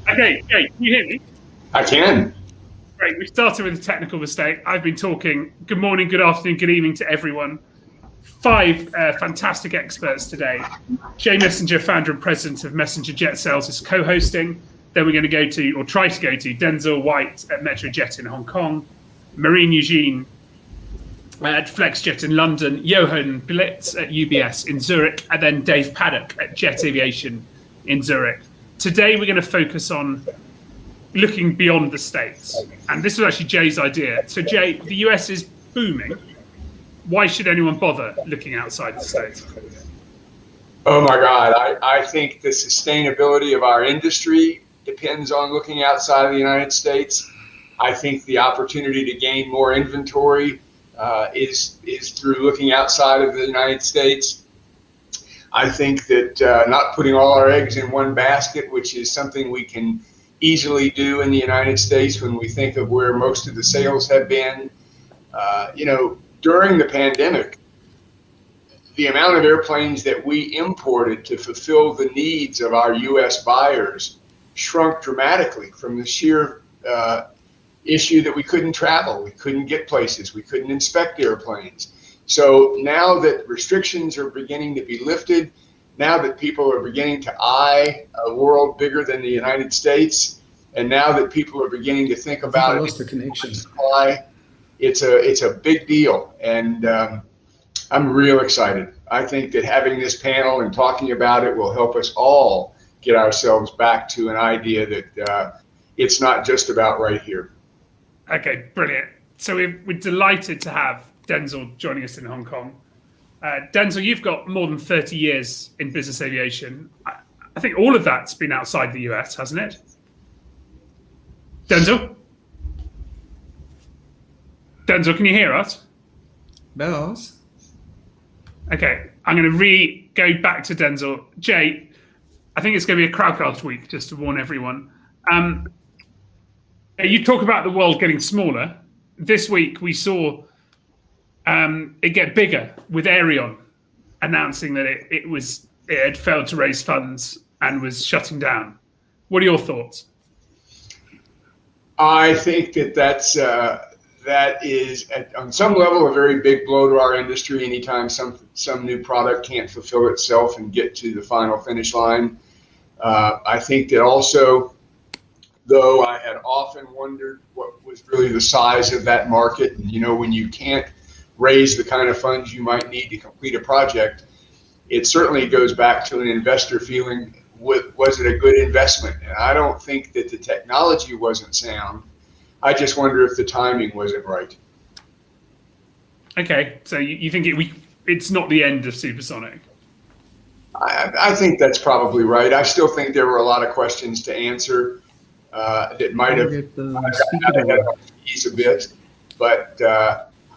Okay, can you hear me? I can. Great, we started with a technical mistake. I've been talking. Good morning, good afternoon, good evening to everyone. 5 fantastic experts today. Jay Messenger, founder and president of Messenger Jet Sales, is co-hosting. Then we're going to go to, or try to go to, Denzel White at MetroJet in Hong Kong, Marine Eugene at FlexJet in London, Johan Blitz at UBS in Zurich, and then Dave Paddock at Jet Aviation in Zurich. Today we're going to focus on looking beyond the States. And this was actually Jay's idea. So Jay, the US is booming. Why should anyone bother looking outside the States? Oh my God, I think the sustainability of our industry depends on looking outside of the United States. I think the opportunity to gain more inventory is through looking outside of the United States. I think that not putting all our eggs in one basket, which is something we can easily do in the United States when we think of where most of the sales have been. During the pandemic, the amount of airplanes that we imported to fulfill the needs of our U.S. buyers shrunk dramatically from the sheer issue that we couldn't travel, we couldn't get places, we couldn't inspect airplanes. So now that restrictions are beginning to be lifted, now that people are beginning to eye a world bigger than the United States, and now that people are beginning to think about it, lost the connection. Supply, it's a big deal, and I'm real excited. I think that having this panel and talking about it will help us all get ourselves back to an idea that it's not just about right here. Okay, brilliant. So we're delighted to have Denzel joining us in Hong Kong. Denzel, you've got more than 30 years in business aviation. I think all of that's been outside the US, hasn't it? Denzel? Denzel, can you hear us? Bells? Okay, I'm going to go back to Denzel. Jay, I think it's going to be a crowdcast week, just to warn everyone. You talk about the world getting smaller. This week we saw it get bigger with Aviation announcing that it had failed to raise funds and was shutting down. What are your thoughts? I think that is on some level a very big blow to our industry anytime some new product can't fulfill itself and get to the final finish line. I think that also, though, I had often wondered what was really the size of that market. And, when you can't raise the kind of funds you might need to complete a project, it certainly goes back to an investor feeling, was it a good investment? And I don't think that the technology wasn't sound. I just wonder if the timing wasn't right. Okay, so you think it's not the end of Supersonic? I think that's probably right. I still think there were a lot of questions to answer that might have got ahead of ease a bit, but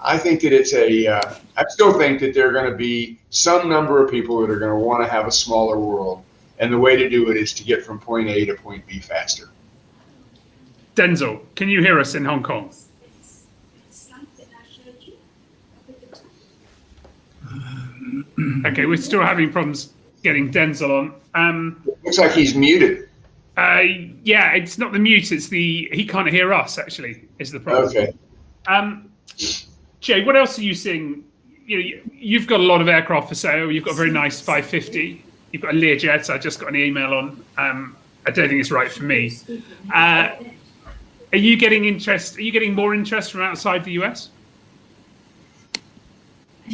I think that I still think that there are going to be some number of people that are going to want to have a smaller world, and the way to do it is to get from point A to point B faster. Denzel, can you hear us in Hong Kong? Okay, we're still having problems getting Denzel on. Looks like he's muted. Yeah, it's not the mute, it's he can't hear us, actually, is the problem. Okay. Jay, what else are you seeing? You've got a lot of aircraft for sale. You've got a very nice 550. You've got a Learjet. I just got an email on. I don't think it's right for me. Are you getting interest? Are you getting more interest from outside the US?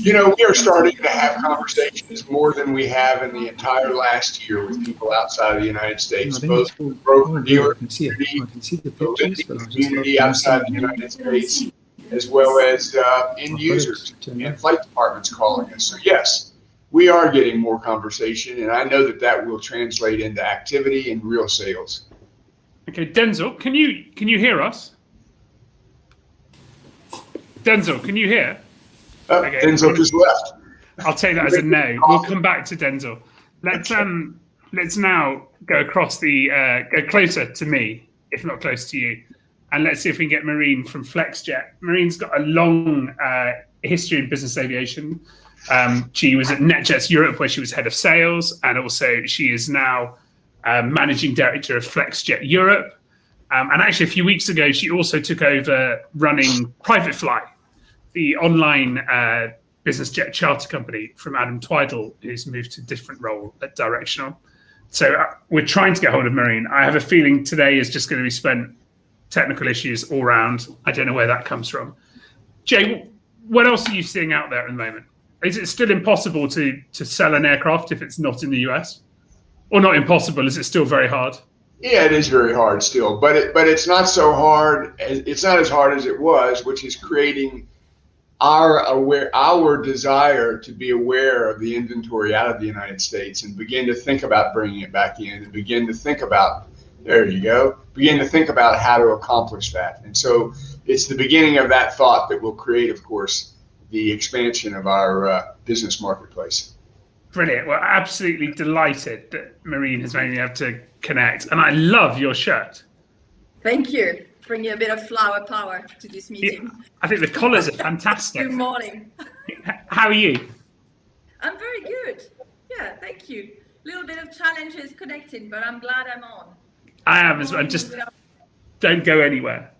We are starting to have conversations more than we have in the entire last year with people outside of the United States, both the broker-dealer community, the lending community outside the United States, as well as end users and flight departments calling us. So yes, we are getting more conversation, and I know that will translate into activity and real sales. Okay, Denzel, can you hear us? Denzel, can you hear? Okay. Denzel just left. I'll take that as a no. We'll come back to Denzel. Let's now go across go closer to me, if not close to you, and let's see if we can get Maureen from FlexJet. Maureen's got a long history in business aviation. She was at NetJets Europe, where she was head of sales, and also she is now managing director of FlexJet Europe. And actually, a few weeks ago, she also took over running Private Fly, the online business jet charter company from Adam Twidle, who's moved to a different role at Directional. So we're trying to get hold of Maureen. I have a feeling today is just going to be spent technical issues all round. I don't know where that comes from. Jay, what else are you seeing out there at the moment? Is it still impossible to sell an aircraft if it's not in the US? Or not impossible, is it still very hard? Yeah, it is very hard still, but it's not so hard. It's not as hard as it was, which is creating our desire to be aware of the inventory out of the United States and begin to think about bringing it back in and begin to think about, begin to think about how to accomplish that. And so it's the beginning of that thought that will create, of course, the expansion of our business marketplace. Brilliant. Well, absolutely delighted that Maureen has made me able to connect. And I love your shirt. Thank you. Bringing a bit of flower power to this meeting. Yeah, I think the colours are fantastic. Good morning. How are you? I'm very good. Yeah, thank you. A little bit of challenges connecting, but I'm glad I'm on. I am as well. Just don't go anywhere.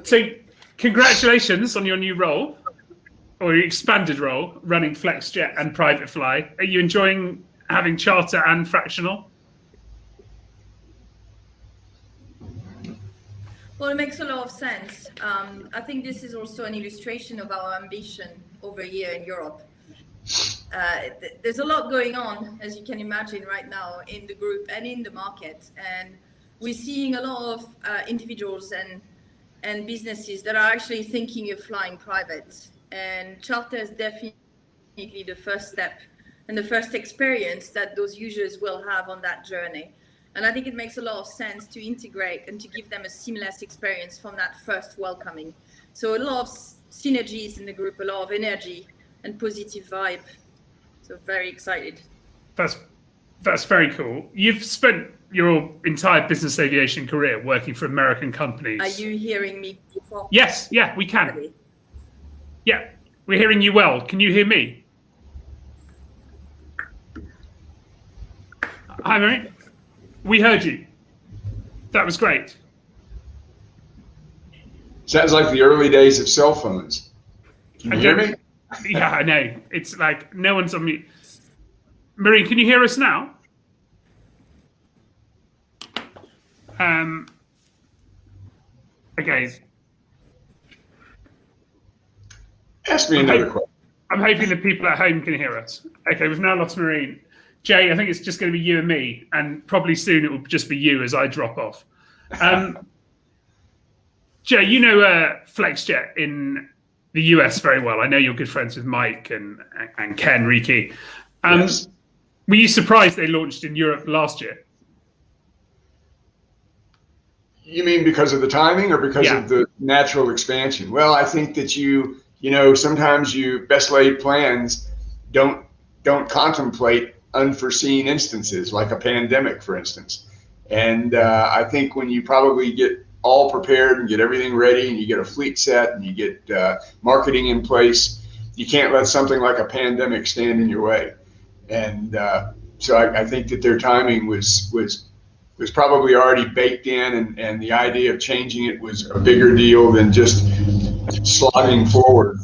So congratulations on your new role, or your expanded role, running FlexJet and Private Fly. Are you enjoying having charter and fractional? Well, it makes a lot of sense. I think this is also an illustration of our ambition over here in Europe. There's a lot going on, as you can imagine right now, in the group and in the market. And we're seeing a lot of individuals and businesses that are actually thinking of flying private. And charter is definitely the first step and the first experience that those users will have on that journey. And I think it makes a lot of sense to integrate and to give them a seamless experience from that first welcoming. So a lot of synergies in the group, a lot of energy and positive vibe. So very excited. That's very cool. You've spent your entire business aviation career working for American companies. Are you hearing me before? Yes, yeah, we can. Yeah, we're hearing you well. Can you hear me? Hi, Mary. We heard you. That was great. Sounds like the early days of cell phones. Can you hear me? Yeah, I know. It's like no one's on mute. Marie, can you hear us now? Okay. Ask me another question. I'm hoping the people at home can hear us. Okay, we've now lost Maureen. Jay, I think it's just going to be you and me, and probably soon it will just be you as I drop off. Jay, you know FlexJet in the US very well. I know you're good friends with Mike and Ken Riki. Yes. Were you surprised they launched in Europe last year? You mean because of the timing or because of the natural expansion? Well, I think that sometimes best laid plans don't contemplate unforeseen instances like a pandemic, for instance. And I think when you probably get all prepared and get everything ready and you get a fleet set and you get marketing in place, you can't let something like a pandemic stand in your way. And so I think that their timing was probably already baked in, and the idea of changing it was a bigger deal than just slogging forward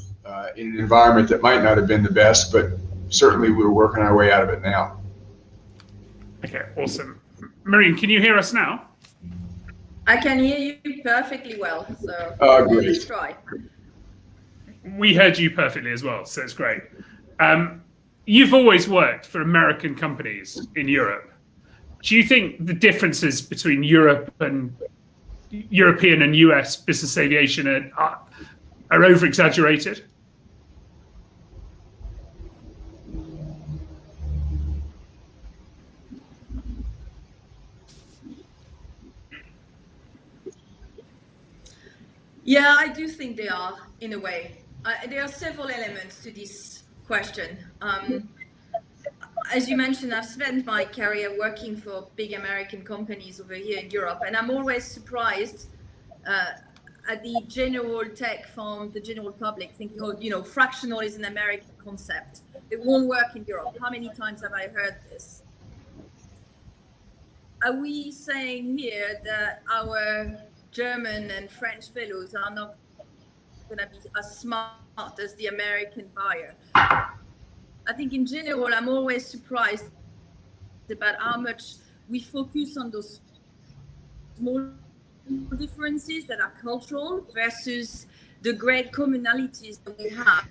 in an environment that might not have been the best, but certainly we're working our way out of it now. Okay, awesome. Marine, can you hear us now? I can hear you perfectly well, so Great. let's try. We heard you perfectly as well, so it's great. You've always worked for American companies in Europe. Do you think the differences between European and US business aviation are over-exaggerated? Yeah, I do think they are, in a way. There are several elements to this question. As you mentioned, I've spent my career working for big American companies over here in Europe, and I'm always surprised at the general take from the general public, thinking, oh, you know, fractional is an American concept. It won't work in Europe. How many times have I heard this? Are we saying here that our German and French fellows are not going to be as smart as the American buyer? I think in general, I'm always surprised about how much we focus on those small differences that are cultural versus the great commonalities that we have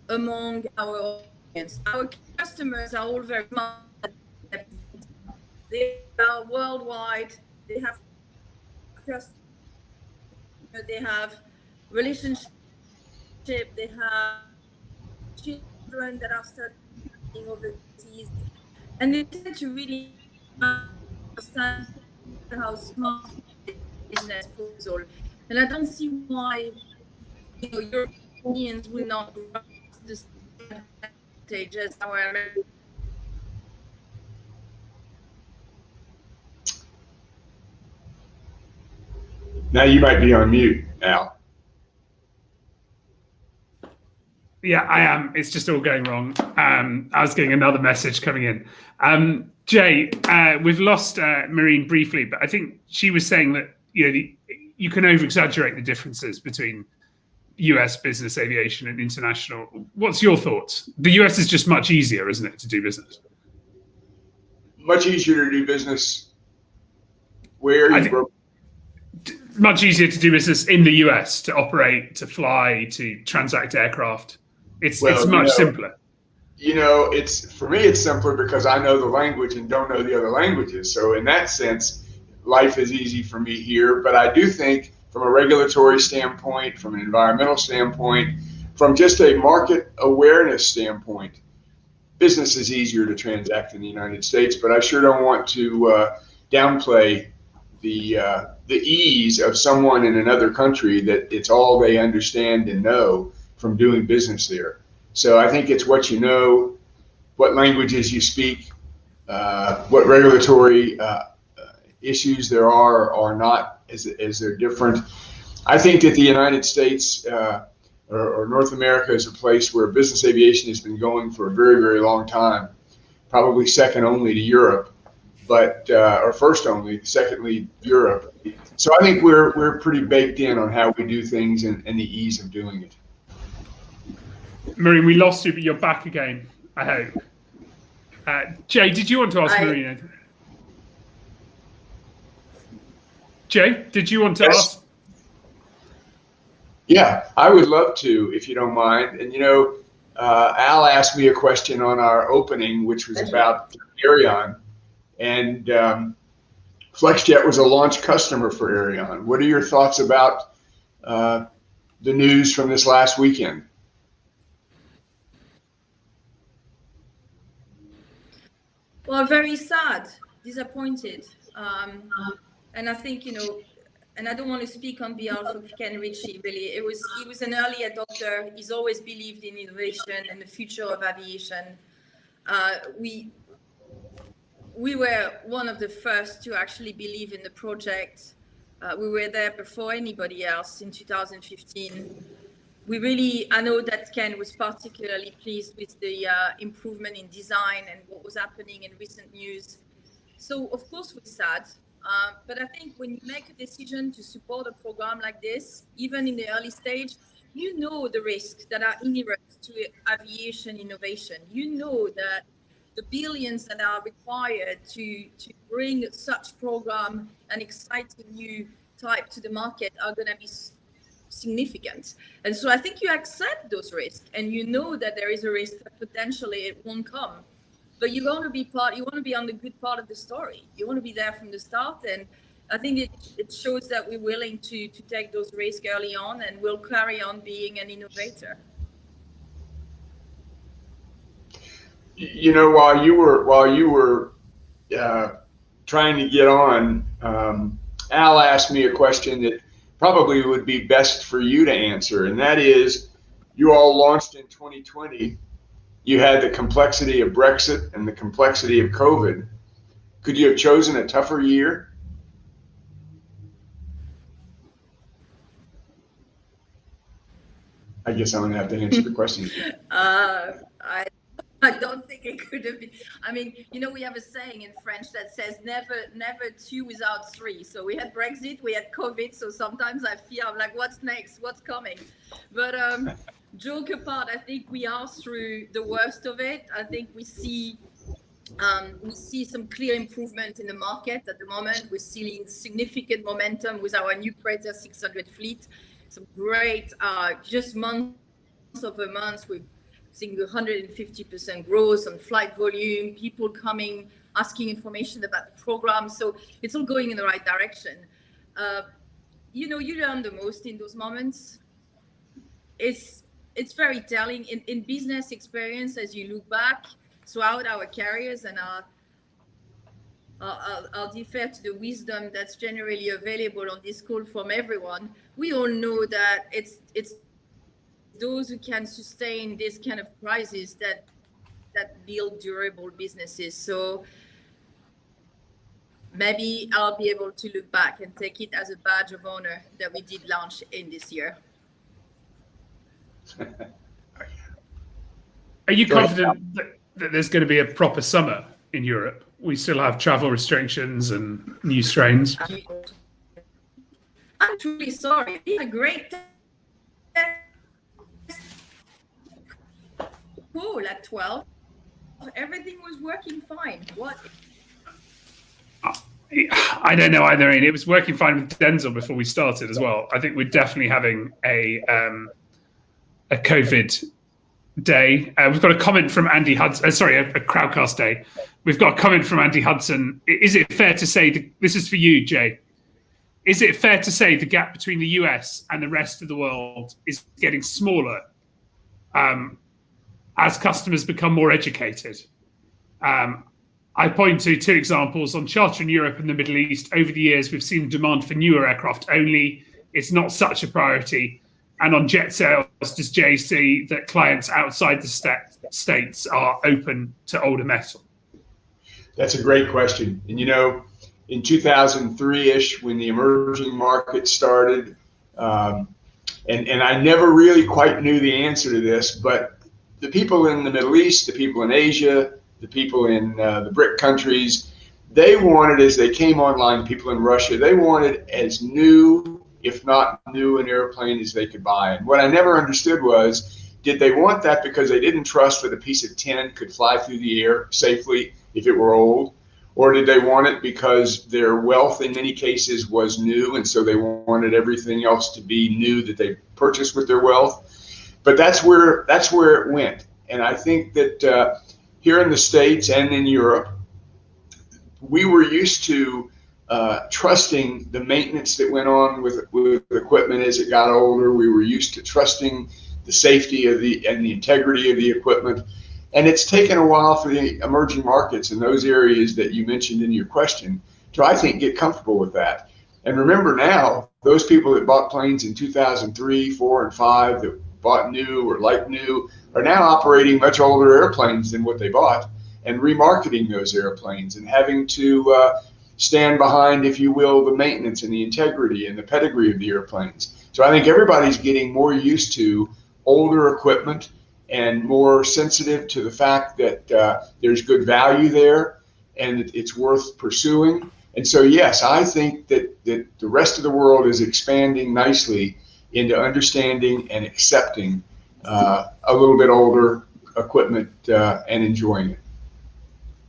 among our audience. Our customers are all very smart. They are worldwide. They have customers. They have relationships. They have children that are studying overseas, and they tend to really understand how smart business proposal. And I don't see why, you know, Europeans will not grasp the same advantage as our Americans. Now you might be on mute, Al. Yeah, I am. It's just all going wrong. I was getting another message coming in. Jay, we've lost Marine briefly, but I think she was saying that you can over-exaggerate the differences between US business aviation and international. What's your thoughts? The US is just much easier, isn't it, to do business? Much easier to do business where you broke. Much easier to do business in the US, to operate, to fly, to transact aircraft. It's much simpler. You know, for me, it's simpler because I know the language and don't know the other languages. So in that sense, life is easy for me here. But I do think from a regulatory standpoint, from an environmental standpoint, from just a market awareness standpoint, business is easier to transact in the United States. But I sure don't want to downplay the ease of someone in another country that it's all they understand and know from doing business there. So I think it's what you know, what languages you speak, what regulatory issues there are or not, as they're different. I think that the United States or North America is a place where business aviation has been going for a very, very long time, probably second only to Europe, or first only, secondly Europe. So I think we're pretty baked in on how we do things and the ease of doing it. Marine, we lost you, but you're back again, I hope. Jay, did you want to ask Marine anything? Jay, did you want to ask? Yeah, I would love to, if you don't mind. And Al asked me a question on our opening, which was about Aviation. And FlexJet was a launch customer for Aviation. What are your thoughts about the news from this last weekend? Well, very sad, disappointed. And I think, and I don't want to speak on behalf of Ken Ritchie, really. He was an early adopter. He's always believed in innovation and the future of aviation. We we were one of the first to actually believe in the project. We were there before anybody else in 2015. I know that Ken was particularly pleased with the improvement in design and what was happening in recent news. So of course we're sad, but I think when you make a decision to support a program like this, even in the early stage, you know the risks that are inherent to aviation innovation. You know that the billions that are required to bring such program and exciting new type to the market are going to be significant. And so I think you accept those risks, and you know that there is a risk that potentially it won't come. But you want to be on the good part of the story. You want to be there from the start. And I think it shows that we're willing to take those risks early on, and we'll carry on being an innovator. You know, while you were trying to get on, Al asked me a question that probably would be best for you to answer, and that is, you all launched in 2020. You had the complexity of Brexit and the complexity of COVID. Could you have chosen a tougher year? I guess I'm going to have to answer the question. I don't think it could have been. I mean, you know, we have a saying in French that says never two without three. So we had Brexit, we had COVID. So sometimes I feel I'm like, what's next? What's coming? But joke apart, I think we are through the worst of it. I think we see some clear improvement in the market at the moment. We're seeing significant momentum with our new Praetor 600 fleet. Some great, just month over month, we've seen 150% growth on flight volume, people coming, asking information about the program. So it's all going in the right direction. You know, you learn the most in those moments. It's very telling in business experience as you look back throughout our careers, and I'll defer to the wisdom that's generally available on this call from everyone. We all know that it's those who can sustain this kind of crisis that build durable businesses. So maybe I'll be able to look back and take it as a badge of honor that we did launch in this year. Are you confident that there's going to be a proper summer in Europe? We still have travel restrictions and new strains. I'm truly sorry. It's a great call at 12. Everything was working fine. What? I don't know either. It was working fine with Denzel before we started as well. I think we're definitely having a COVID day. We've got a comment from Andy Hudson. A Crowdcast day. We've got a comment from Andy Hudson. Is it fair to say, this is for you, Jay, is it fair to say the gap between the US and the rest of the world is getting smaller as customers become more educated? I point to two examples. On charter in Europe and the Middle East, over the years, we've seen demand for newer aircraft only. It's not such a priority. And on jet sales, does Jay see that clients outside the States are open to older metal? That's a great question. And, you know, in 2003-ish, when the emerging market started, and I never really quite knew the answer to this, but the people in the Middle East, the people in Asia, the people in the BRIC countries, they wanted, as they came online, people in Russia, they wanted as new, if not new, an airplane as they could buy. And what I never understood was, did they want that because they didn't trust that a piece of tin could fly through the air safely if it were old? Or did they want it because their wealth in many cases was new, and so they wanted everything else to be new that they purchased with their wealth? But that's where it went. And I think that here in the States and in Europe, we were used to trusting the maintenance that went on with equipment as it got older. We were used to trusting the safety of and the integrity of the equipment. And it's taken a while for the emerging markets in those areas that you mentioned in your question to, I think, get comfortable with that. And remember now, those people that bought planes in 2003, 4, and 5 that bought new or like new are now operating much older airplanes than what they bought. and remarketing those airplanes and having to stand behind, if you will, the maintenance and the integrity and the pedigree of the airplanes. So I think everybody's getting more used to older equipment and more sensitive to the fact that there's good value there and it's worth pursuing. And so, yes, I think that the rest of the world is expanding nicely into understanding and accepting a little bit older equipment and enjoying it.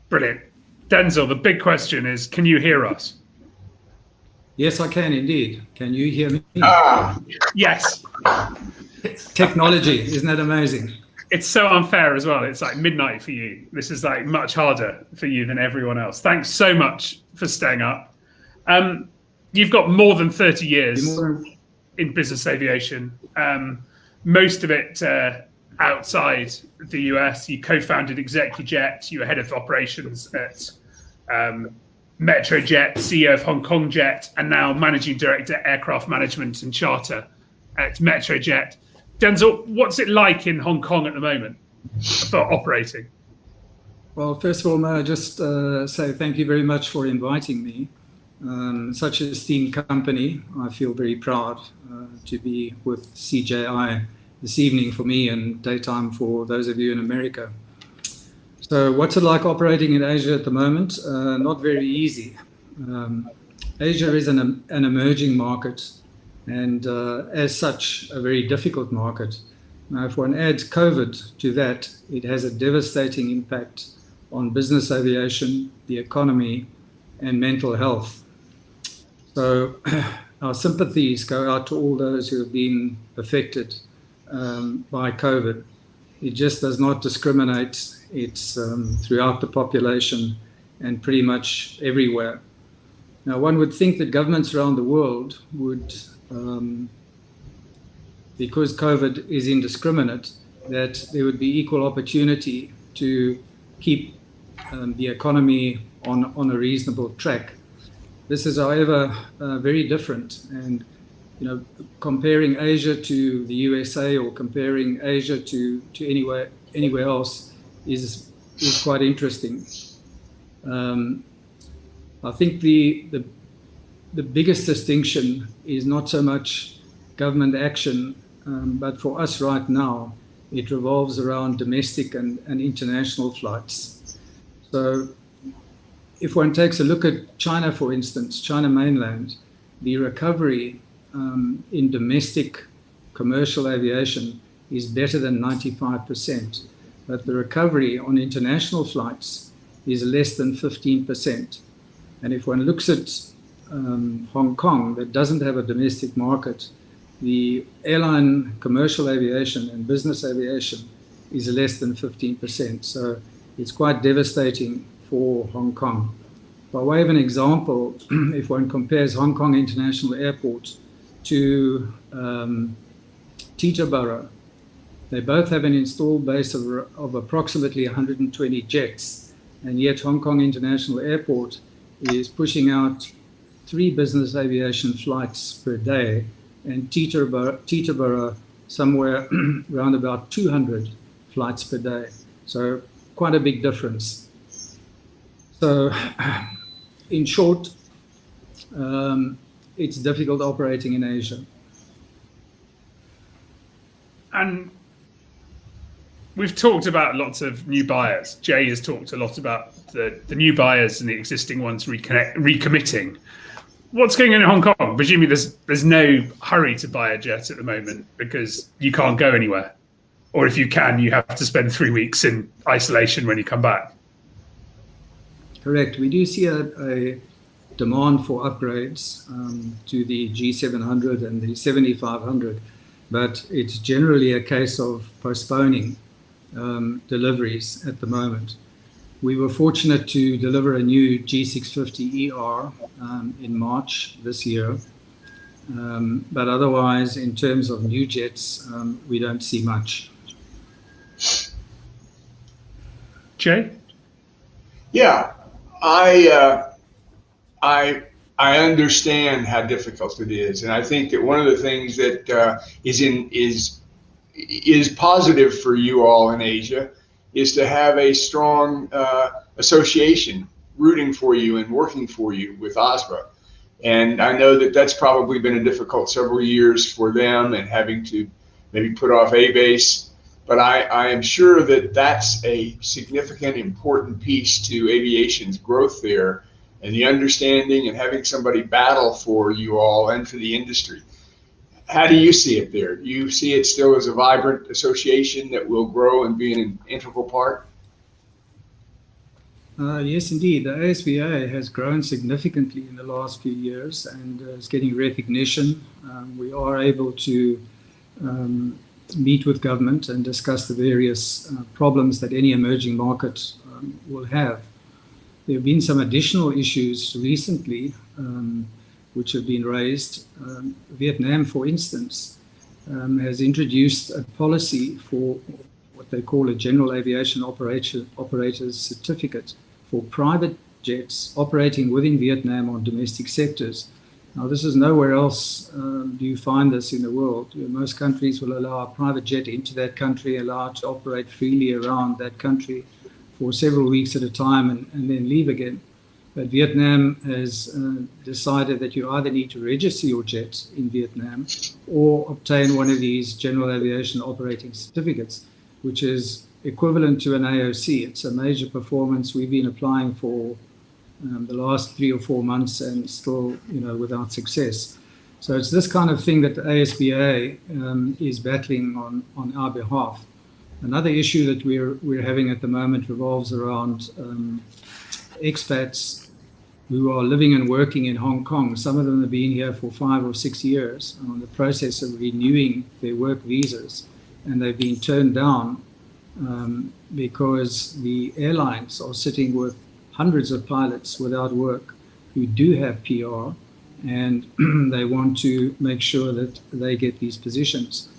Brilliant. Denzel, the big question is, can you hear us? Yes, I can indeed. Can you hear me? Yes. Technology, isn't that amazing? It's so unfair as well. It's like midnight for you. This is like much harder for you than everyone else. Thanks so much for staying up. You've got more than 30 years in business aviation, most of it outside the US. You co-founded ExecuJet. You were head of operations at Metrojet, CEO of Hong Kong Jet, and now managing director aircraft management and charter at Metrojet. Denzel, what's it like in Hong Kong at the moment for operating? Well, first of all, may I just say thank you very much for inviting me. Such an esteemed company. I feel very proud to be with CJI this evening for me and daytime for those of you in America. So what's it like operating in Asia at the moment? Not very easy. Asia is an emerging market and as such a very difficult market. Now, if one adds COVID to that, it has a devastating impact on business aviation, the economy, and mental health. So our sympathies go out to all those who have been affected by COVID. It just does not discriminate. It's throughout the population and pretty much everywhere. Now, one would think that governments around the world would, because COVID is indiscriminate, that there would be equal opportunity to keep the economy on a reasonable track. This is, however, very different. And comparing Asia to the USA or comparing Asia to anywhere else is quite interesting. I think the biggest distinction is not so much government action, but for us right now, it revolves around domestic and international flights. So if one takes a look at China, for instance, China mainland, the recovery in domestic commercial aviation is better than 95%, but the recovery on international flights is less than 15%. And if one looks at Hong Kong, that doesn't have a domestic market, the airline commercial aviation and business aviation is less than 15%. So it's quite devastating for Hong Kong. By way of an example, if one compares Hong Kong International Airport to Teterboro, they both have an installed base of approximately 120 jets, and yet Hong Kong International Airport is pushing out 3 business aviation flights per day, and Teterboro somewhere around about 200 flights per day. So quite a big difference. So in short, it's difficult operating in Asia. And we've talked about lots of new buyers. Jay has talked a lot about the new buyers and the existing ones recommitting. What's going on in Hong Kong? Presumably there's no hurry to buy a jet at the moment because you can't go anywhere. Or if you can, you have to spend 3 weeks in isolation when you come back. Correct. We do see a demand for upgrades to the G700 and the 7500, but it's generally a case of postponing deliveries at the moment. We were fortunate to deliver a new G650ER in March this year, but otherwise, in terms of new jets, we don't see much. Jay? Yeah, I understand how difficult it is, and I think that one of the things that is positive for you all in Asia is to have a strong association rooting for you and working for you with OSBA. And I know that that's probably been a difficult several years for them and having to maybe put off A-Base. But I am sure that that's a significant, important piece to aviation's growth there, and the understanding and having somebody battle for you all and for the industry. How do you see it there? Do you see it still as a vibrant association that will grow and be an integral part? Yes, indeed. The ASBA has grown significantly in the last few years and is getting recognition. We are able to meet with government and discuss the various problems that any emerging market will have. There have been some additional issues recently which have been raised. Vietnam, for instance, has introduced a policy for what they call a General Aviation Operator's Certificate for private jets operating within Vietnam on domestic sectors. Now, this is nowhere else do you find this in the world. Most countries will allow a private jet into that country, allow it to operate freely around that country for several weeks at a time and then leave again. But Vietnam has decided that you either need to register your jet in Vietnam or obtain one of these General Aviation Operating Certificates, which is equivalent to an AOC. It's a major performance we've been applying for the last 3 or 4 months and still, without success. So it's this kind of thing that the ASBA is battling on our behalf. Another issue that we're having at the moment revolves around expats who are living and working in Hong Kong. Some of them have been here for 5 or 6 years on the process of renewing their work visas, and they've been turned down because the airlines are sitting with hundreds of pilots without work who do have PR, and they want to make sure that they get these positions.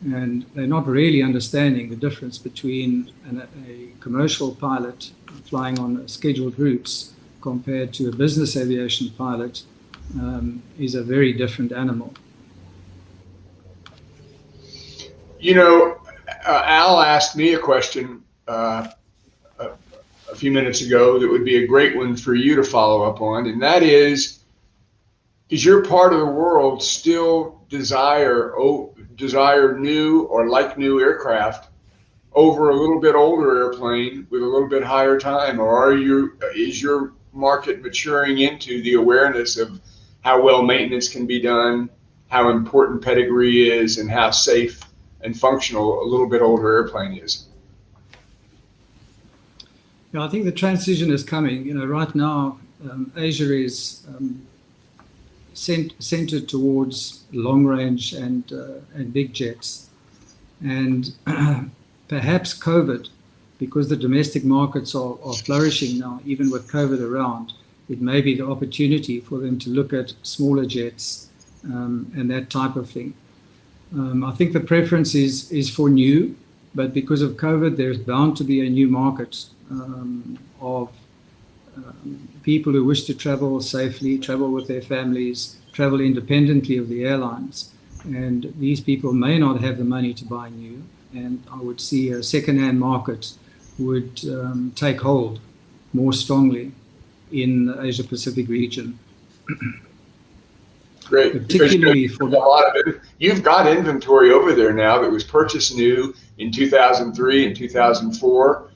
And they're not really understanding the difference between a commercial pilot flying on scheduled routes compared to a business aviation pilot is a very different animal. Al asked me a question a few minutes ago that would be a great one for you to follow up on, and that is your part of the world still desire new or like new aircraft over a little bit older airplane with a little bit higher time, or is your market maturing into the awareness of how well maintenance can be done, how important pedigree is, and how safe and functional a little bit older airplane is? Yeah, I think the transition is coming. Right now, Asia is centered towards long range and big jets, and perhaps COVID, because the domestic markets are flourishing now, even with COVID around, it may be the opportunity for them to look at smaller jets and that type of thing. I think the preference is for new, but because of COVID, there's bound to be a new market of people who wish to travel safely, travel with their families, travel independently of the airlines. And these people may not have the money to buy new. And I would see a second-hand market would take hold more strongly in the Asia-Pacific region. Great. Particularly for you've got inventory over there now that was purchased new in 2003 and 2004.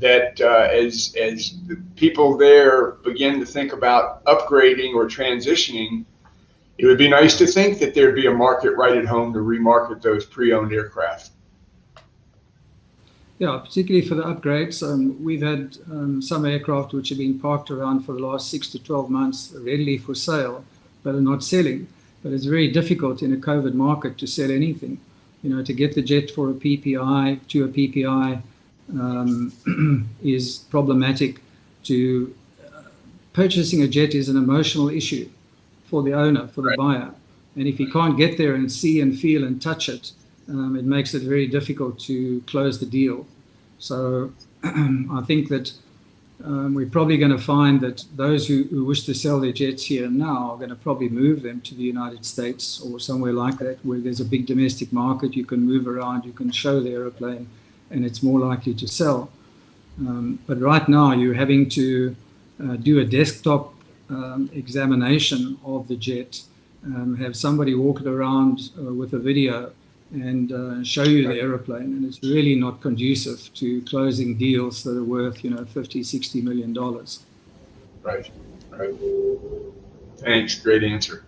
That as the people there begin to think about upgrading or transitioning, it would be nice to think that there'd be a market right at home to remarket those pre-owned aircraft. Yeah, particularly for the upgrades. We've had some aircraft which have been parked around for the last 6 to 12 months readily for sale, but are not selling. But it's very difficult in a COVID market to sell anything. To get the jet for a PPI, to a PPI, is problematic. Purchasing a jet is an emotional issue for the owner, for the buyer. And if you can't get there and see and feel and touch it, it makes it very difficult to close the deal. So I think that we're probably going to find that those who wish to sell their jets here and now are going to probably move them to the United States or somewhere like that, where there's a big domestic market. You can move around, you can show the aeroplane, and it's more likely to sell. But right now, you're having to do a desktop examination of the jet, have somebody walk it around with a video and show you the aeroplane, and it's really not conducive to closing deals that are worth, $50-60 million. Right. Thanks. Great answer.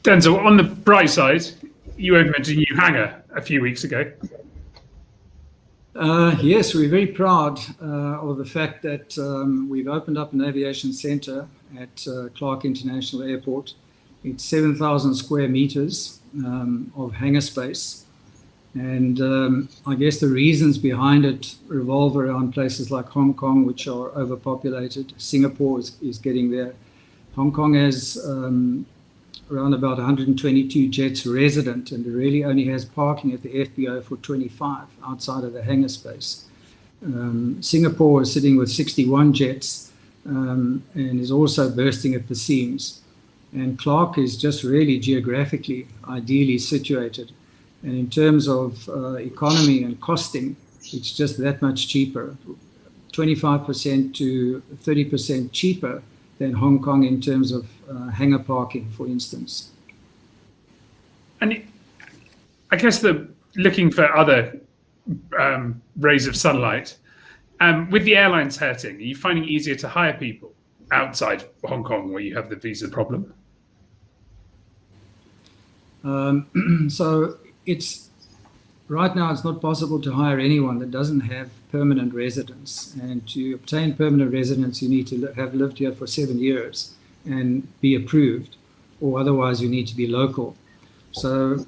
Denzel, on the bright side, you opened a new hangar a few weeks ago. Yes, we're very proud of the fact that we've opened up an aviation center at Clark International Airport. It's 7,000 square meters of hangar space. And I guess the reasons behind it revolve around places like Hong Kong, which are overpopulated. Singapore is getting there. Hong Kong has around about 122 jets resident, and it really only has parking at the FBO for 25 outside of the hangar space. Singapore is sitting with 61 jets and is also bursting at the seams. And Clark is just really geographically ideally situated. And in terms of economy and costing, it's just that much cheaper, 25% to 30% cheaper than Hong Kong in terms of hangar parking, for instance. And I guess looking for other rays of sunlight, with the airlines hurting, are you finding it easier to hire people outside Hong Kong where you have the visa problem? So right now it's not possible to hire anyone that doesn't have permanent residence. And to obtain permanent residence, you need to have lived here for 7 years and be approved, or otherwise you need to be local. So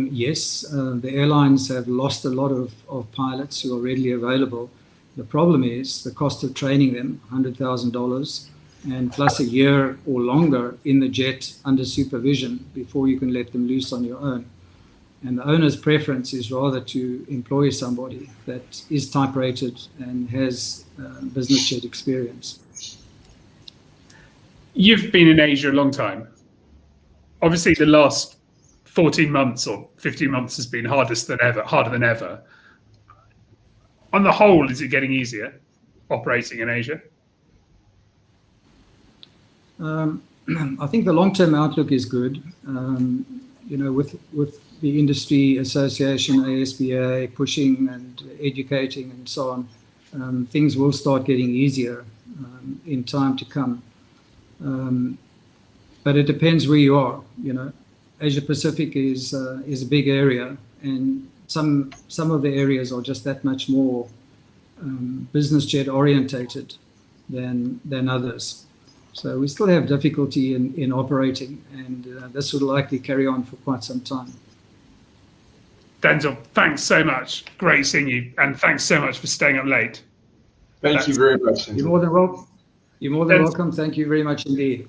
yes, the airlines have lost a lot of pilots who are readily available. The problem is the cost of training them, $100,000, and plus a year or longer in the jet under supervision before you can let them loose on your own. And the owner's preference is rather to employ somebody that is type-rated and has business jet experience. You've been in Asia a long time. Obviously, the last 14 months or 15 months has been harder than ever. On the whole, is it getting easier operating in Asia? I think the long-term outlook is good. With the industry association, ASBA, pushing and educating and so on, things will start getting easier in time to come. But it depends where you are. Asia Pacific is a big area, and some of the areas are just that much more business jet orientated than others. So we still have difficulty in operating, and this will likely carry on for quite some time. Denzel, thanks so much. Great seeing you, and thanks so much for staying up late. Thank you very much. You're more than welcome. You're more than welcome. Thank you very much indeed.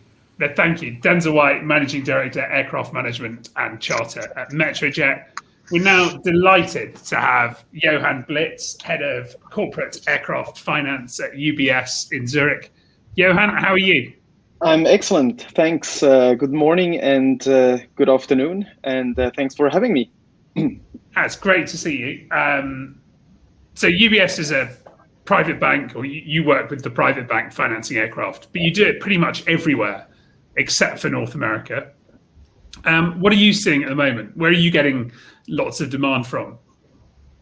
Thank you. Denzel White, Managing Director, Aircraft Management and Charter at Metrojet. We're now delighted to have Johan Blitz, Head of Corporate Aircraft Finance at UBS in Zurich. Johan, how are you? I'm excellent. Thanks. Good morning and good afternoon. And thanks for having me. It's great to see you. So UBS is a private bank, or you work with the private bank financing aircraft, but you do it pretty much everywhere except for North America. What are you seeing at the moment? Where are you getting lots of demand from?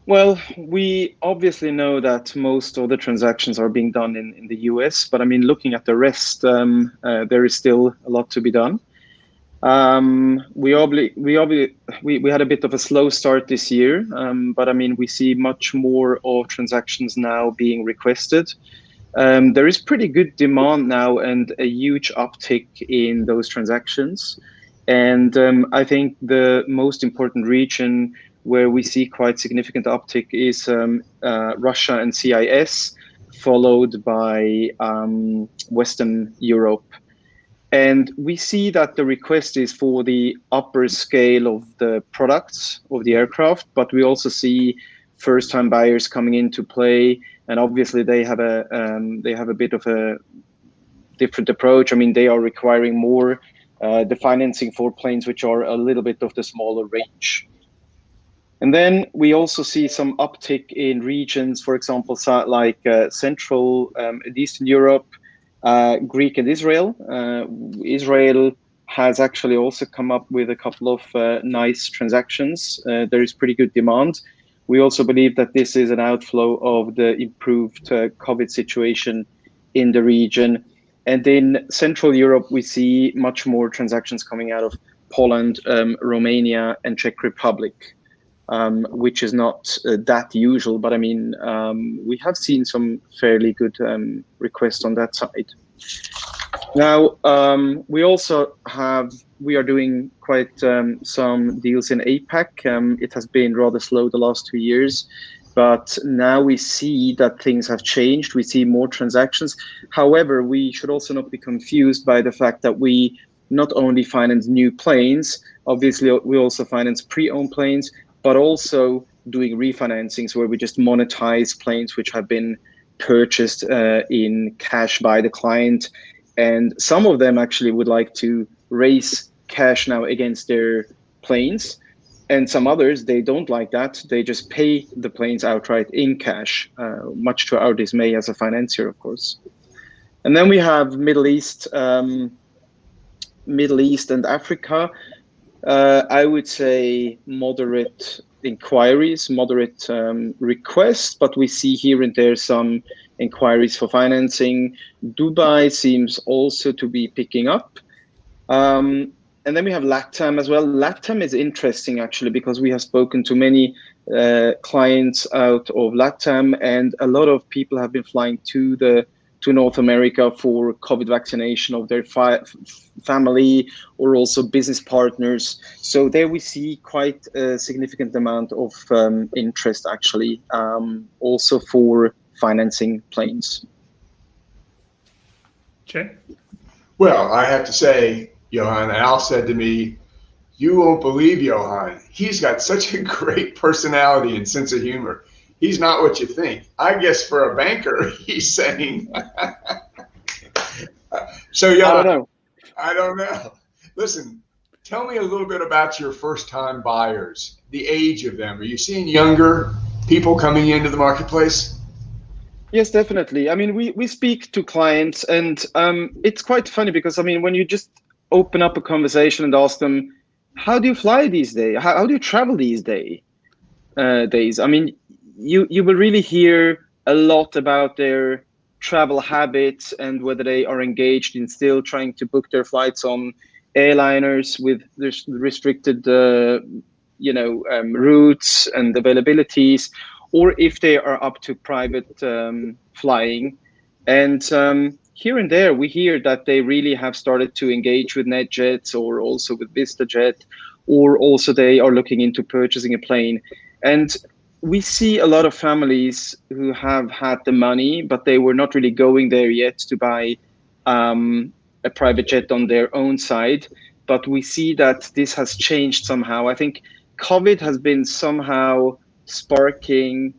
Well, we obviously know that most of the transactions are being done in the US, but I mean, looking at the rest, there is still a lot to be done. We had a bit of a slow start this year, but I mean, we see much more of transactions now being requested. There is pretty good demand now and a huge uptick in those transactions. And I think the most important region where we see quite significant uptick is Russia and CIS, followed by Western Europe. And we see that the request is for the upper scale of the products of the aircraft, but we also see first-time buyers coming into play, and obviously they have a bit of a different approach. I mean, they are requiring more the financing for planes which are a little bit of the smaller range. And then we also see some uptick in regions, for example, like Central and Eastern Europe, Greek and Israel. Israel has actually also come up with a couple of nice transactions. There is pretty good demand. We also believe that this is an outflow of the improved COVID situation in the region. And in Central Europe, we see much more transactions coming out of Poland, Romania, and Czech Republic. Which is not that usual, but I mean, we have seen some fairly good requests on that side. Now, we are doing quite some deals in APAC. It has been rather slow the last 2 years, but now we see that things have changed. We see more transactions. However, we should also not be confused by the fact that we not only finance new planes, obviously we also finance pre-owned planes, but also doing refinancings where we just monetize planes which have been purchased in cash by the client. And some of them actually would like to raise cash now against their planes. And some others, they don't like that. They just pay the planes outright in cash, much to our dismay as a financier, of course. And then we have Middle East and Africa. I would say moderate inquiries, moderate requests, but we see here and there some inquiries for financing. Dubai seems also to be picking up. And then we have LATAM as well. LATAM is interesting actually because we have spoken to many clients out of LATAM, and a lot of people have been flying to North America for COVID vaccination of their family or also business partners. So there we see quite a significant amount of interest actually, also for financing planes. Jay? Well, I have to say, Johan, Al said to me, "You won't believe Johan. He's got such a great personality and sense of humor. He's not what you think." I guess for a banker, he's saying. So, Johan, I don't know. Listen, tell me a little bit about your first-time buyers, the age of them. Are you seeing younger people coming into the marketplace? Yes, definitely. I mean, we speak to clients, and it's quite funny because, I mean, when you just open up a conversation and ask them, how do you fly these days? How do you travel these days? I mean, you will really hear a lot about their travel habits and whether they are engaged in still trying to book their flights on airliners with restricted, routes and availabilities, or if they are up to private flying. And here and there, we hear that they really have started to engage with NetJets or also with VistaJet, or also they are looking into purchasing a plane. And we see a lot of families who have had the money, but they were not really going there yet to buy a private jet on their own side. But we see that this has changed somehow. I think COVID has been somehow sparking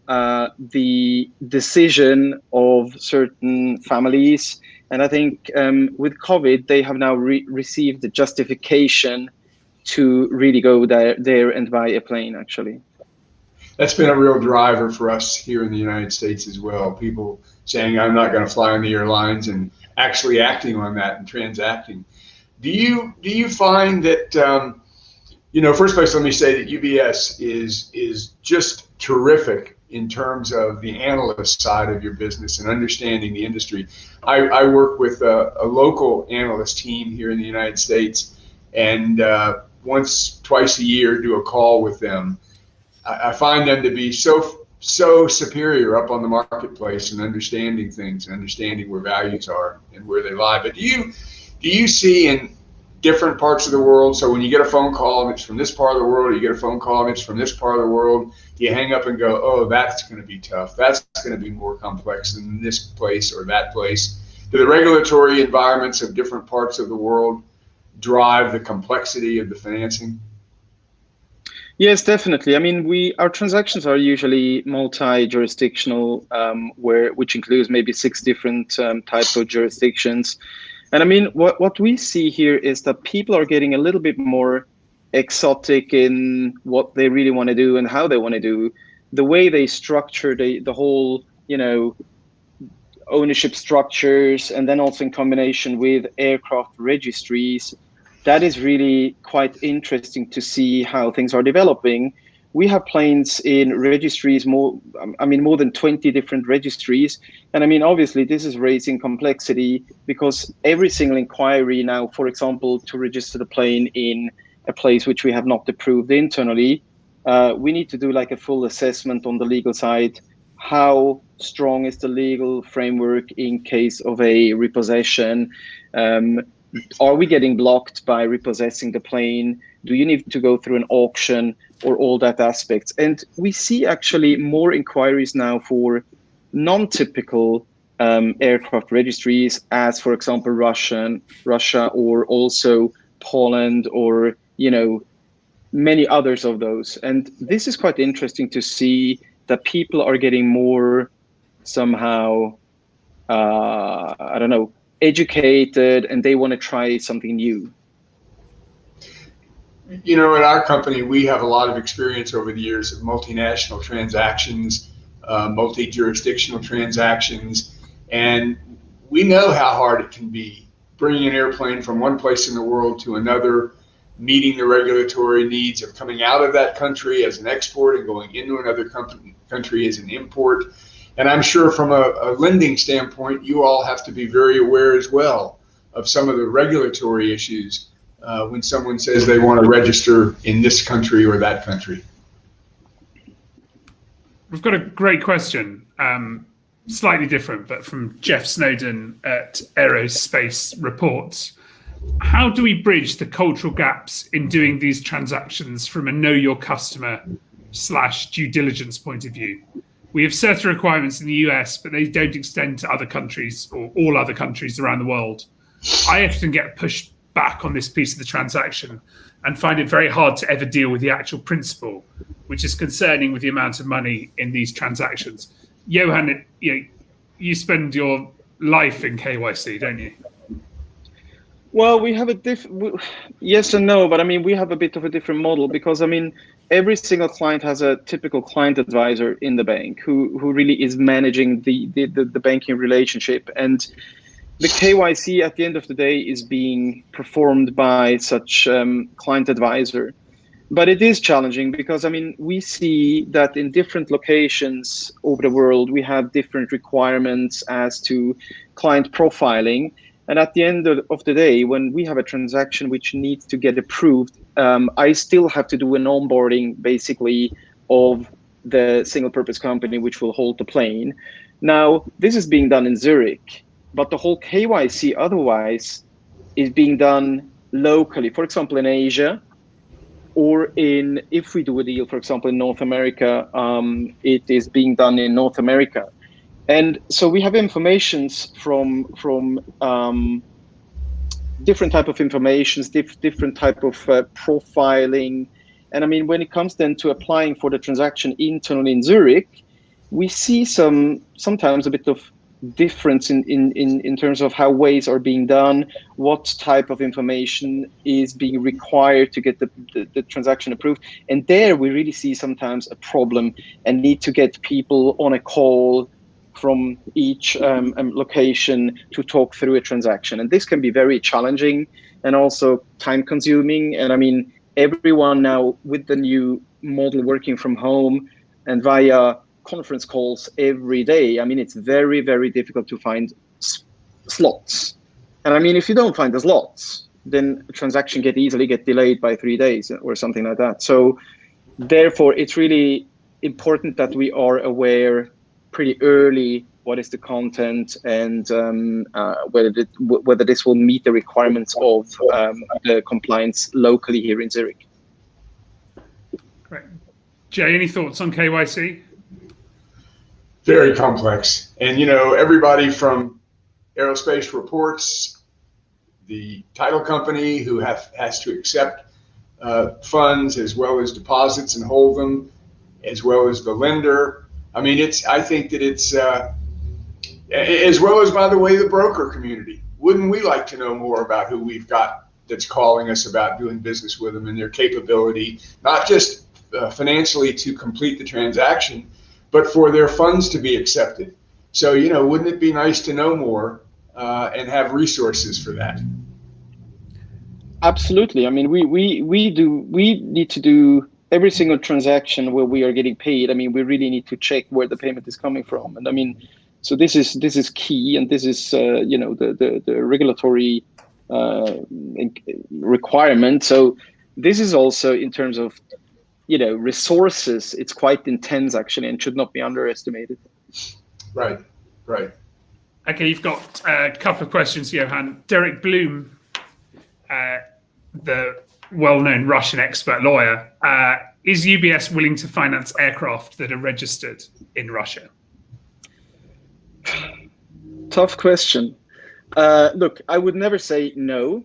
the decision of certain families. And I think with COVID, they have now received the justification to really go there and buy a plane, actually. That's been a real driver for us here in the United States as well. People saying, I'm not going to fly on the airlines, and actually acting on that and transacting. Do you find that, first place, let me say that UBS is just terrific in terms of the analyst side of your business and understanding the industry. I work with a local analyst team here in the United States, and twice a year do a call with them. I find them to be so superior up on the marketplace and understanding things and understanding where values are and where they lie. But do you see in different parts of the world, so when you get a phone call and it's from this part of the world, you get a phone call and it's from this part of the world, you hang up and go, oh, that's going to be tough. That's going to be more complex than this place or that place. Do the regulatory environments of different parts of the world drive the complexity of the financing? Yes, definitely. I mean, our transactions are usually multi-jurisdictional, which includes maybe 6 different types of jurisdictions. And I mean, what we see here is that people are getting a little bit more exotic in what they really want to do and how they want to do. The way they structure the whole, ownership structures, and then also in combination with aircraft registries, that is really quite interesting to see how things are developing. We have planes in registries, more than 20 different registries. And obviously this is raising complexity, because every single inquiry now, for example, to register the plane in a place which we have not approved internally, we need to do like a full assessment on the legal side. How strong is the legal framework in case of a repossession? Are we getting blocked by repossessing the plane? Do you need to go through an auction, or all that aspects? And we see actually more inquiries now for non-typical aircraft registries, as for example Russia, or also Poland, or many others of those. And this is quite interesting to see that people are getting more somehow, educated, and they want to try something new. At our company, we have a lot of experience over the years of multinational transactions, multi-jurisdictional transactions, and we know how hard it can be bringing an airplane from one place in the world to another, meeting the regulatory needs of coming out of that country as an export and going into another country as an import. And I'm sure from a lending standpoint, you all have to be very aware as well of some of the regulatory issues when someone says they want to register in this country or that country. We've got a great question, slightly different, but from Jeff Snowden at Aerospace Reports. How do we bridge the cultural gaps in doing these transactions from a know your customer / due diligence point of view? We have certain requirements in the US, but they don't extend to other countries or all other countries around the world. I often get pushed back on this piece of the transaction and find it very hard to ever deal with the actual principle, which is concerning with the amount of money in these transactions. Johan, you spend your life in KYC, don't you? Well, we have yes and no, but we have a bit of a different model, because every single client has a typical client advisor in the bank who really is managing the banking relationship, and the KYC at the end of the day is being performed by such client advisor. But it is challenging, because we see that in different locations over the world we have different requirements as to client profiling. And at the end of the day, when we have a transaction which needs to get approved, I still have to do an onboarding basically of the single purpose company which will hold the plane. Now, this is being done in Zurich, but the whole KYC otherwise is being done locally, for example, in Asia, or if we do a deal, for example, in North America, it is being done in North America. And so we have informations from different type of informations, different type of profiling. And when it comes then to applying for the transaction internally in Zurich, we see sometimes a bit of difference in terms of how ways are being done, what type of information is being required to get the transaction approved. And there we really see sometimes a problem and need to get people on a call from each location to talk through a transaction. And this can be very challenging and also time consuming. And everyone now with the new model working from home and via conference calls every day, it's very, very difficult to find slots. And if you don't find the slots, then a transaction easily get delayed by 3 days or something like that. So therefore, it's really important that we are aware pretty early what is the content and whether this will meet the requirements of the compliance locally here in Zurich. Great. Jay, any thoughts on KYC? Very complex. And, everybody from Aerospace Reports, the title company who has to accept funds as well as deposits and hold them, as well as the lender. I think that it's, as well as, by the way, the broker community. Wouldn't we like to know more about who we've got that's calling us about doing business with them and their capability, not just financially to complete the transaction, but for their funds to be accepted. So, wouldn't it be nice to know more and have resources for that? Absolutely. I mean, we need to do every single transaction where we are getting paid. I mean, we really need to check where the payment is coming from. And I mean, so this is key, and this is the regulatory requirement. So this is also in terms of resources. It's quite intense actually, and should not be underestimated. Right. Okay, you've got a couple of questions, Johan. Derek Bloom, the well-known Russian expert lawyer, is UBS willing to finance aircraft that are registered in Russia? Tough question. Look, I would never say no.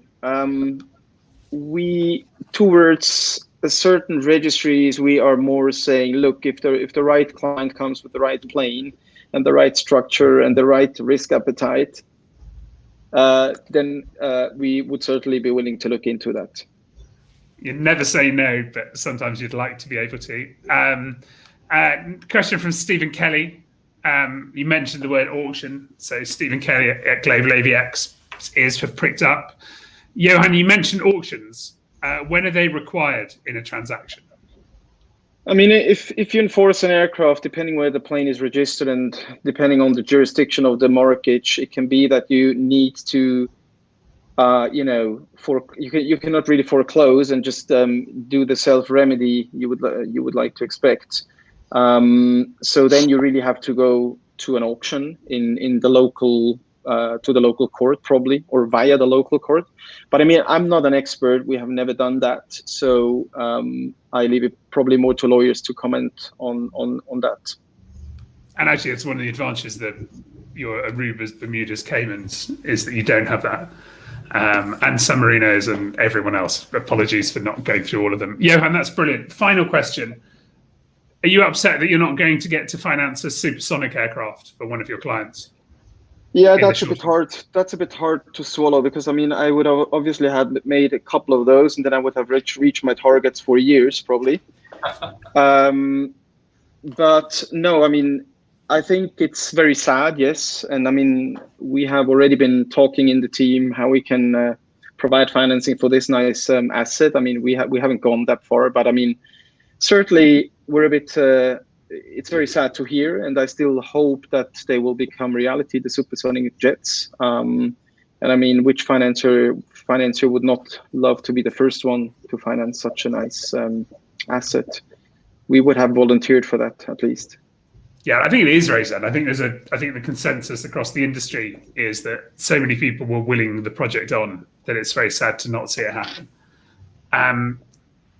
We, towards a certain registries, we are more saying, look, if the right client comes with the right plane and the right structure and the right risk appetite, then we would certainly be willing to look into that. You never say no, but sometimes you'd like to be able to. Question from Stephen Kelly. You mentioned the word auction, so Stephen Kelly at Global AVX ears have pricked up. Johan, you mentioned auctions. When are they required in a transaction? I mean, if you enforce an aircraft, depending where the plane is registered and depending on the jurisdiction of the mortgage, it can be that you need to, you cannot really foreclose and just do the self-remedy you would like to expect. So then you really have to go to an auction in the local to the local court, probably, or via the local court. But I mean, I'm not an expert. We have never done that, so I leave it probably more to lawyers to comment on that. And actually, it's one of the advantages that your Arubas, Bermudas, Caymans is that you don't have that. And San Marinos and everyone else. Apologies for not going through all of them. Johan, that's brilliant. Final question. Are you upset that you're not going to get to finance a supersonic aircraft for one of your clients? Yeah, that's a bit hard. That's a bit hard to swallow, because I mean, I would have obviously had made a couple of those, and then I would have reached my targets for years, probably. But no, I mean, I think it's very sad, yes. And I mean, we have already been talking in the team how we can provide financing for this nice asset. I mean, we haven't gone that far, but I mean, certainly we're a bit. It's very sad to hear, and I still hope that they will become reality, the supersonic jets. And I mean, which financier would not love to be the first one to finance such a nice asset? We would have volunteered for that, at least. Yeah, I think it is very sad. I think the consensus across the industry is that so many people were willing the project on that it's very sad to not see it happen.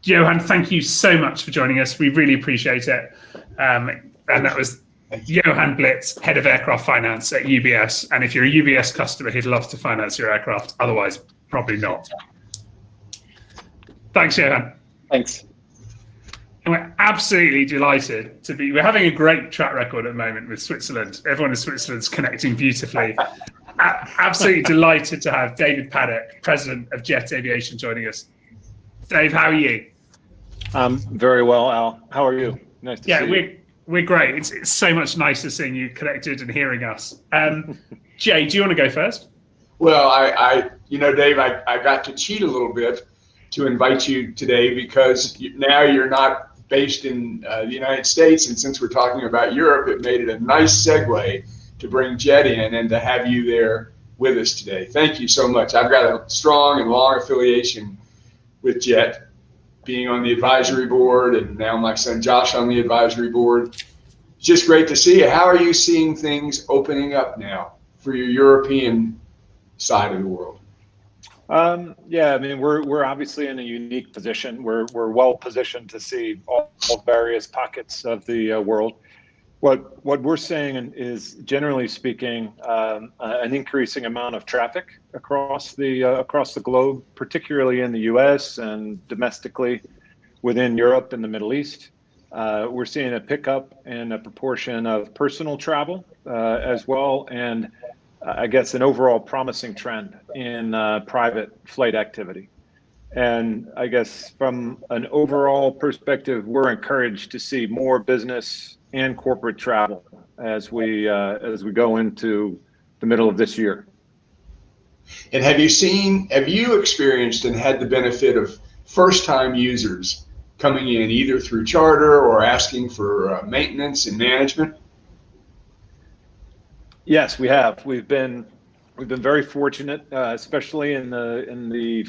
Johan, thank you so much for joining us. We really appreciate it. And that was Johan Blitz, Head of Aircraft Finance at UBS. And if you're a UBS customer, he'd love to finance your aircraft. Otherwise, probably not. Thanks, Johan. Thanks. And we're absolutely delighted to be. We're having a great track record at the moment with Switzerland. Everyone in Switzerland's connecting beautifully. Absolutely delighted to have David Paddock, President of Jet Aviation, joining us. Dave, how are you? Very well, Al. How are you? Nice to see you. We're great. It's so much nicer seeing you connected and hearing us. Jay, do you want to go first? Well, Dave, I got to cheat a little bit to invite you today because now you're not based in the United States, and since we're talking about Europe, it made it a nice segue to bring Jet in and to have you there with us today. Thank you so much. I've got a strong and long affiliation with Jet, being on the advisory board, and now my son Josh on the advisory board. It's just great to see you. How are you seeing things opening up now for your European side of the world? Yeah, I mean, we're obviously in a unique position. We're well positioned to see all various pockets of the world. What we're seeing is, generally speaking, an increasing amount of traffic across the globe, particularly in the U.S. and domestically within Europe and the Middle East. We're seeing a pickup in a proportion of personal travel as well, and I guess, an overall promising trend in private flight activity. And I guess from an overall perspective, we're encouraged to see more business and corporate travel as we go into the middle of this year. And have you experienced and had the benefit of first-time users coming in either through charter or asking for maintenance and management? Yes, we have. We've been very fortunate, especially in the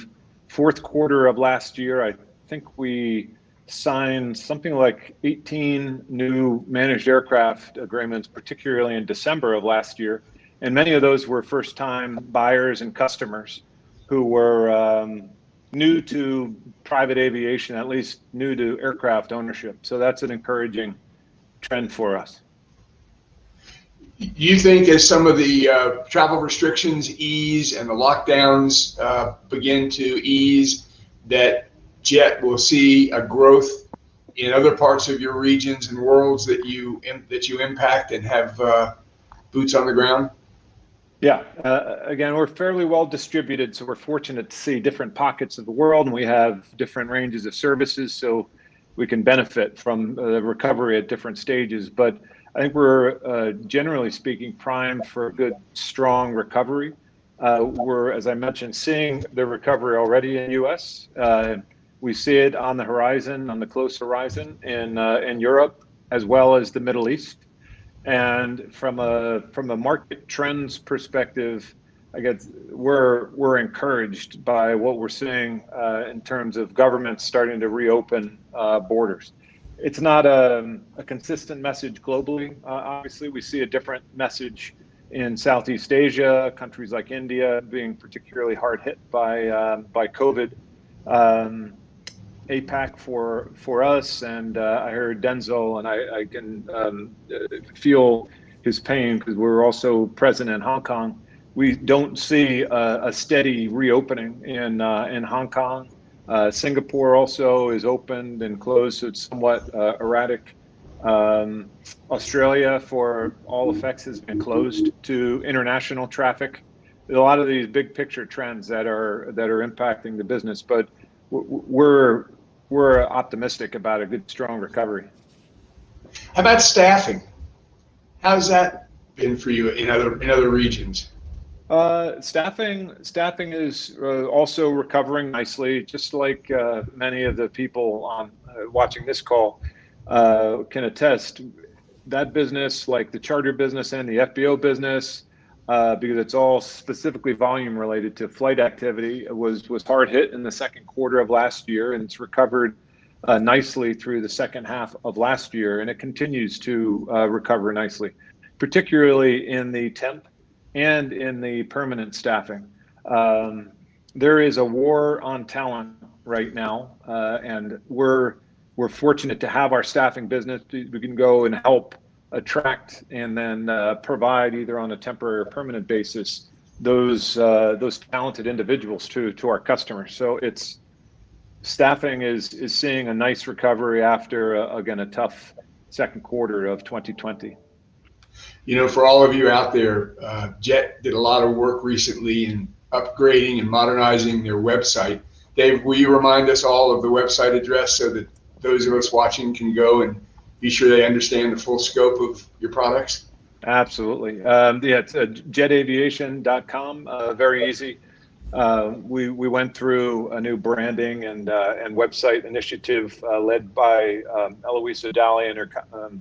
fourth quarter of last year. I think we signed something like 18 new managed aircraft agreements, particularly in December of last year. And many of those were first-time buyers and customers who were new to private aviation, at least new to aircraft ownership. So that's an encouraging trend for us. You think as some of the travel restrictions ease and the lockdowns begin to ease, that Jet will see a growth in other parts of your regions and worlds that you impact and have boots on the ground? Yeah, again, we're fairly well distributed, so we're fortunate to see different pockets of the world, and we have different ranges of services, so we can benefit from the recovery at different stages. But I think we're, generally speaking, primed for a good, strong recovery. We're, as I mentioned, seeing the recovery already in the U.S. We see it on the horizon, on the close horizon in Europe, as well as the Middle East. And from a market trends perspective, I guess we're encouraged by what we're seeing in terms of governments starting to reopen borders. It's not a consistent message globally. Obviously, we see a different message in Southeast Asia, countries like India being particularly hard hit by COVID. APAC for us, and I heard Denzel, and I can feel his pain because we're also present in Hong Kong. We don't see a steady reopening in Hong Kong. Singapore also is opened and closed, so it's somewhat erratic. Australia, for all effects, has been closed to international traffic. There's a lot of these big picture trends that are impacting the business, but we're optimistic about a good, strong recovery. How about staffing? How's that been for you in other regions? Staffing is also recovering nicely, just like many of the people on watching this call can attest. That business, like the charter business and the FBO business, because it's all specifically volume related to flight activity, was hard hit in the second quarter of last year, and it's recovered nicely through the second half of last year, and it continues to recover nicely, particularly in the temp and in the permanent staffing. There is a war on talent right now, and we're fortunate to have our staffing business. We can go and help attract and then provide either on a temporary or permanent basis those talented individuals to our customers. So staffing is seeing a nice recovery after again a tough second quarter of 2020. You know, for all of you out there, Jet did a lot of work recently in upgrading and modernizing their website. Dave, will you remind us all of the website address so that those of us watching can go and be sure they understand the full scope of your products? Absolutely. It's jetaviation.com. Very easy. We went through a new branding and website initiative led by Eloisa Daly and her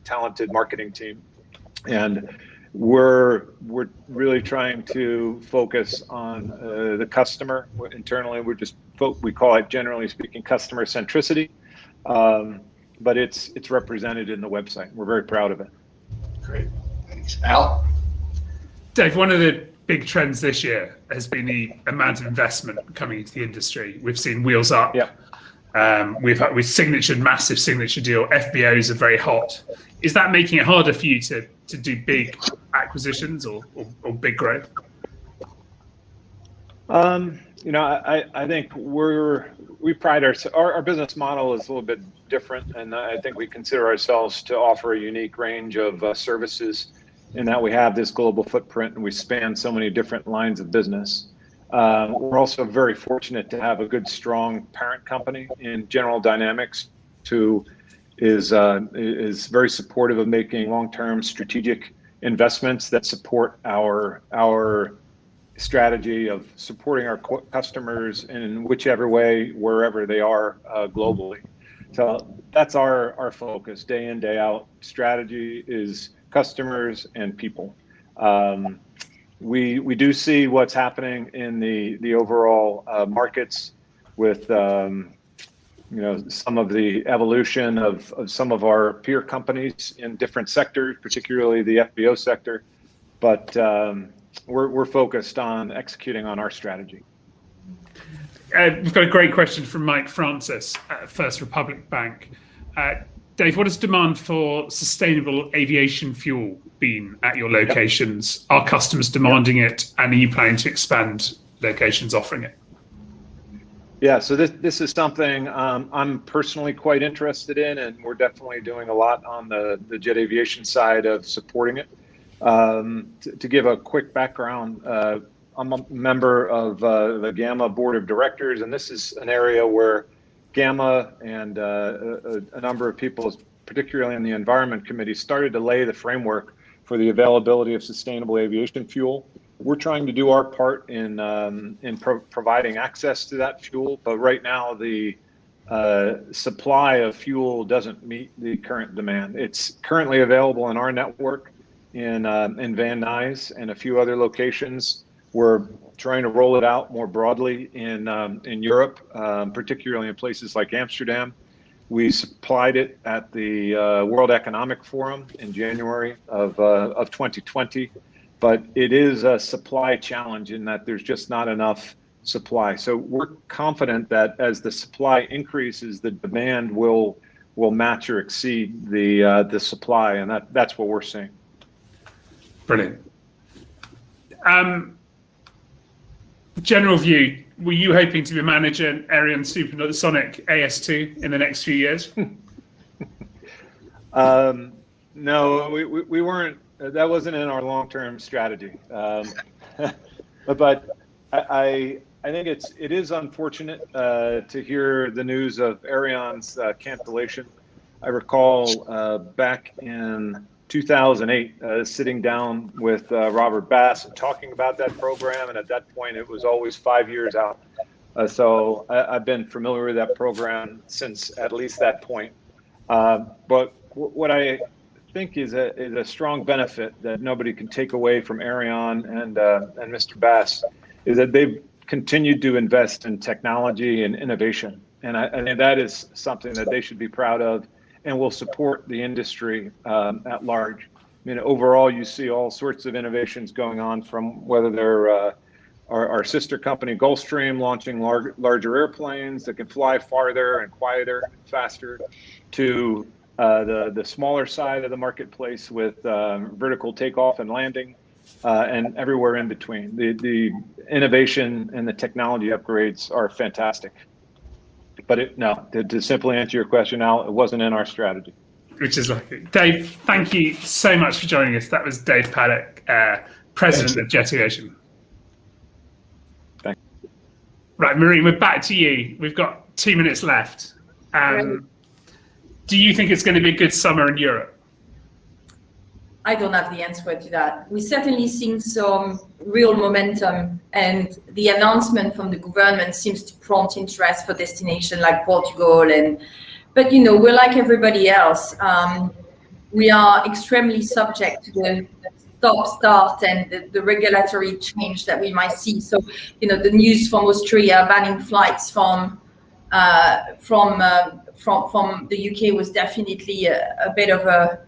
talented marketing team. And we're really trying to focus on the customer. Internally, we call it, generally speaking, customer centricity. But it's represented in the website. We're very proud of it. Great, thanks. Al? Dave, one of the big trends this year has been the amount of investment coming into the industry. We've seen Wheels Up. Yeah. We've massive signature deal. FBOs are very hot. Is that making it harder for you to do big acquisitions or big growth? I think we pride our business model is a little bit different, and I think we consider ourselves to offer a unique range of services in that we have this global footprint and we span so many different lines of business. We're also very fortunate to have a good, strong parent company in General Dynamics, who is very supportive of making long-term strategic investments that support our strategy of supporting our customers in whichever way, wherever they are globally. So that's our focus, day in, day out. Strategy is customers and people. We do see what's happening in the overall markets with some of the evolution of some of our peer companies in different sectors, particularly the FBO sector. But we're focused on executing on our strategy. We've got a great question from Mike Francis at First Republic Bank. Dave, what has demand for sustainable aviation fuel been at your locations? Are customers demanding it, and are you planning to expand locations offering it? Yeah, so this is something I'm personally quite interested in, and we're definitely doing a lot on the jet aviation side of supporting it. To give a quick background, I'm a member of the GAMA board of directors, and this is an area where GAMA and a number of people, particularly in the environment committee, started to lay the framework for the availability of sustainable aviation fuel. We're trying to do our part in providing access to that fuel, but right now the supply of fuel doesn't meet the current demand. It's currently available in our network in Van Nuys and a few other locations. We're trying to roll it out more broadly in Europe, particularly in places like Amsterdam. We supplied it at the World Economic Forum in January of 2020, but it is a supply challenge in that there's just not enough supply. So we're confident that as the supply increases, the demand will match or exceed the supply, and that's what we're seeing. Brilliant. General view, were you hoping to be managing Ariane Supersonic AS2 in the next few years? No, we weren't. That wasn't in our long-term strategy. But I think it is unfortunate to hear the news of Ariane's cancellation. I recall back in 2008, sitting down with Robert Bass and talking about that program, and at that point it was always 5 years out. So I've been familiar with that program since at least that point. But what I think is a strong benefit that nobody can take away from Ariane and Mr. Bass is that they've continued to invest in technology and innovation, and I think that is something that they should be proud of, and will support the industry at large. I mean, overall, you see all sorts of innovations going on, from whether they're our sister company Gulfstream launching larger airplanes that can fly farther and quieter and faster, to the smaller side of the marketplace with vertical takeoff and landing, and everywhere in between. The innovation and the technology upgrades are fantastic. But to simply answer your question, Al, it wasn't in our strategy. Which is lucky. Dave, thank you so much for joining us. That was Dave Paddock, President of Jet Aviation. Thanks. Right, Maureen, we're back to you. We've got 2 minutes left. Do you think it's going to be a good summer in Europe? I don't have the answer to that. We certainly seen some real momentum, and the announcement from the government seems to prompt interest for destinations like Portugal. But we're like everybody else. We are extremely subject to the stop-start and the regulatory change that we might see. So, the news from Austria banning flights from the UK was definitely a bit of a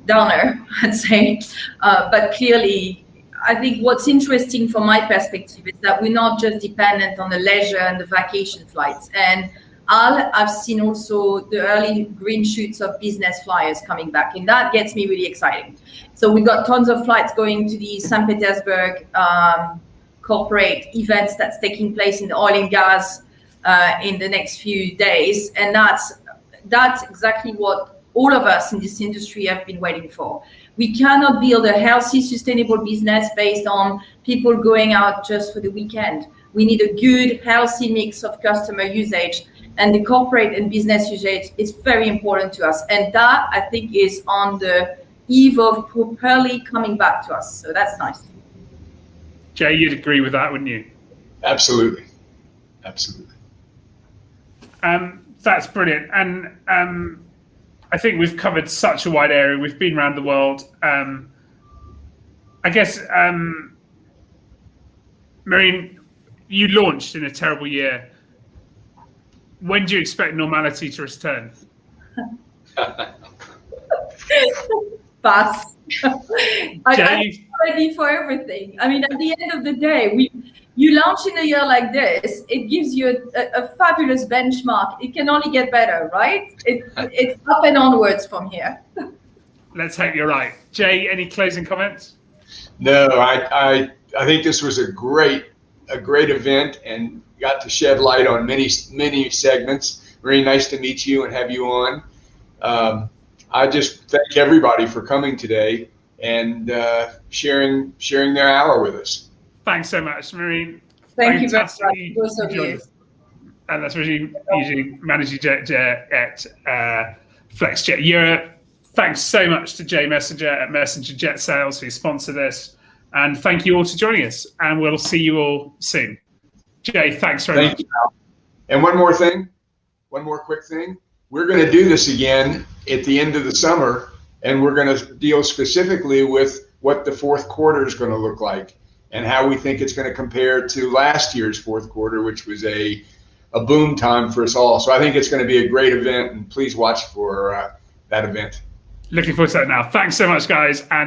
downer, I'd say. But clearly, I think what's interesting from my perspective is that we're not just dependent on the leisure and the vacation flights. And I've seen also the early green shoots of business flyers coming back, and that gets me really excited. So we've got tons of flights going to the St. Petersburg corporate events that's taking place in the oil and gas in the next few days. And that's exactly what all of us in this industry have been waiting for. We cannot build a healthy, sustainable business based on people going out just for the weekend. We need a good, healthy mix of customer usage, and the corporate and business usage is very important to us. And that, I think, is on the eve of properly coming back to us. So that's nice. Jay, you'd agree with that, wouldn't you? Absolutely. Absolutely. That's brilliant. And I think we've covered such a wide area. We've been around the world. I guess, Marine, you launched in a terrible year. When do you expect normality to return? Pass. I'm ready for everything. I mean, at the end of the day, you launch in a year like this, it gives you a fabulous benchmark. It can only get better, right? It's up and onwards from here. Let's hope you're right. Jay, any closing comments? No, I think this was a great event and got to shed light on many segments. Very nice to meet you and have you on. I just thank everybody for coming today and sharing their hour with us. Thanks so much, Marine. Thank you very much, both of you. And that's really usually managing director at FlexJet Europe. Thanks so much to Jay Messenger at Messenger Jet Sales who sponsor this. And thank you all for joining us. And we'll see you all soon. Jay, thanks very much. And one more quick thing. We're going to do this again at the end of the summer, and we're going to deal specifically with what the fourth quarter is going to look like and how we think it's going to compare to last year's fourth quarter, which was a boom time for us all. So I think it's going to be a great event, and please watch for that event. Looking forward to that now. Thanks so much, guys. And